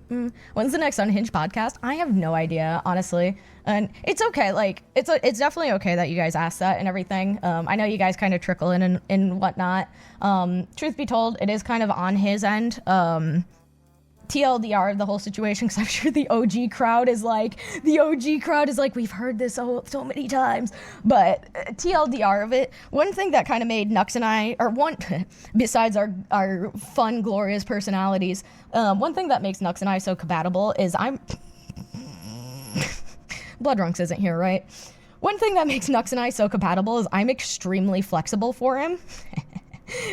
When's the next Unhinged podcast? I have no idea, honestly. And it's okay. Like, it's definitely okay that you guys ask that and everything. I know you guys kind of trickle in and whatnot. Truth be told, it is kind of on his end. TLDR of the whole situation, because I'm sure the OG crowd is like, we've heard this so many times. But TLDR of it, one thing that kind of made Nux and I, or one, besides our fun, glorious personalities, one thing that makes Nux and I so compatible is Bloodrunks isn't here, right? One thing that makes Nux and I so compatible is I'm extremely flexible for him.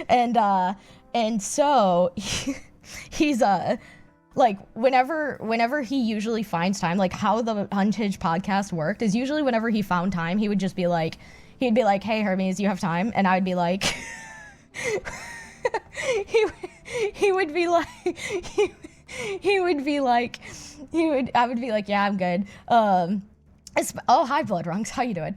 and so he's like, whenever he usually finds time, like how the Unhinged podcast worked is usually whenever he found time, he would just be like, hey, Hermes, you have time? And I'd be like, I would be like, yeah, I'm good. Oh, hi, Bloodrunks, how you doing?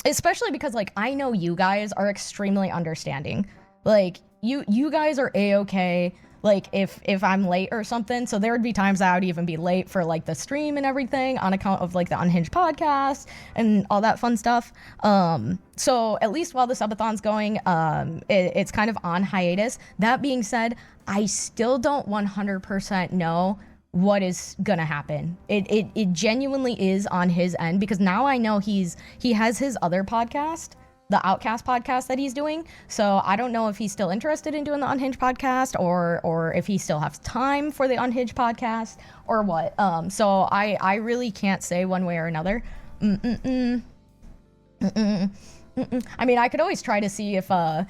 Especially because, like, I know you guys are extremely understanding. Like, you guys are A-okay. Like, if I'm late or something, so there would be times I would even be late for, like, the stream and everything on account of, like, the Unhinged podcast and all that fun stuff. So at least while the subathon's going, it's kind of on hiatus. That being said, I still don't 100% know what is gonna happen. It genuinely is on his end, because now I know he has his other podcast, the Outcast podcast that he's doing. So I don't know if he's still interested in doing the Unhinged podcast or if he still has time for the Unhinged podcast or what. So I really can't say one way or another. I mean, I could always try to see if, I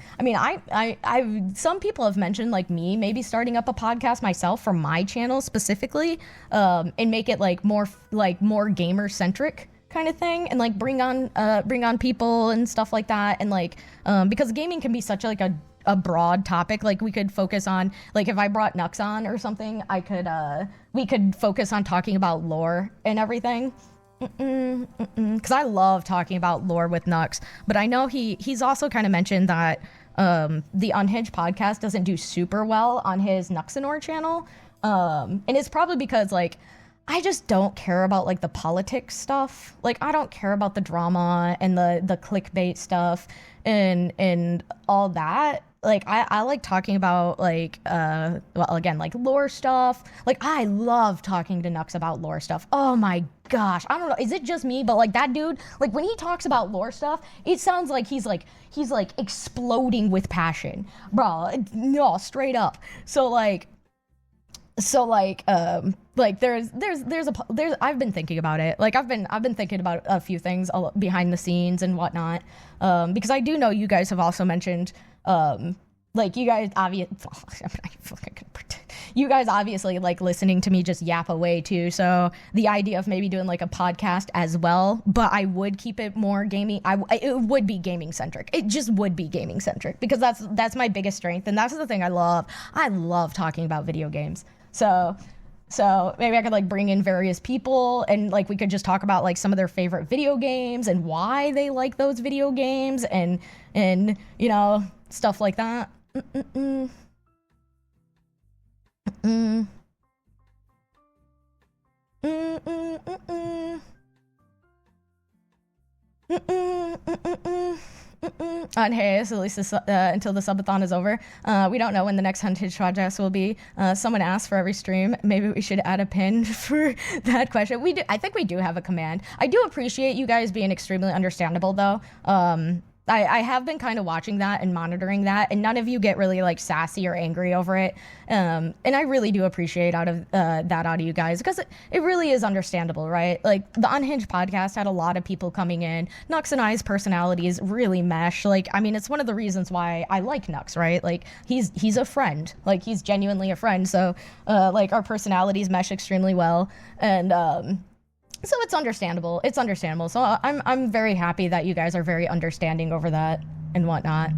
some people have mentioned, like, me maybe starting up a podcast myself for my channel specifically, and make it more gamer centric kind of thing, and like bring on people and stuff like that. And like, because gaming can be such a broad topic. Like, we could focus on, like, if I brought Nux on or something, we could focus on talking about lore and everything. Because I love talking about lore with Nux, but I know he's also kind of mentioned that the Unhinged podcast doesn't do super well on his nuxanor channel, and it's probably because, like, I just don't care about, like, the politics stuff. Like, I don't care about the drama and the clickbait stuff and all that. Like, I like talking about, like, well, again, like, lore stuff. Like, I love talking to Nux about lore stuff. Oh my gosh. I don't know. Is it just me? But, like, that dude, like, when he talks about lore stuff, it sounds like he's exploding with passion. Bro, no, straight up. So, there's I've been thinking about it. Like, I've been thinking about a few things behind the scenes and whatnot, because I do know you guys have also mentioned, like, you guys you guys obviously like listening to me just yap away too. So the idea of maybe doing, like, a podcast as well, but I would keep it more gaming. It would be gaming centric. It just would be gaming centric, because that's my biggest strength, and that's the thing I love. I love talking about video games. So maybe I could, like, bring in various people, and, like, we could just talk about, like, some of their favorite video games and why they like those video games, and you know, stuff like that. On Hayes, at least until the subathon is over. We don't know when the next Unhinged podcast will be. Someone asked for every stream. Maybe we should add a pin for that question. We do. I think we do have a command. I do appreciate you guys being extremely understandable, though. I have been kind of watching that and monitoring that, and none of you get really, like, sassy or angry over it. And I really do appreciate that out of you guys, because it really is understandable, right? Like, the Unhinged podcast had a lot of people coming in. Nux and I's personalities really mesh. Like, I mean, it's one of the reasons why I like Nux, right? Like, he's a friend. Like, he's genuinely a friend. So, like, our personalities mesh extremely well. And, so it's understandable. It's understandable. So I'm very happy that you guys are very understanding over that and whatnot.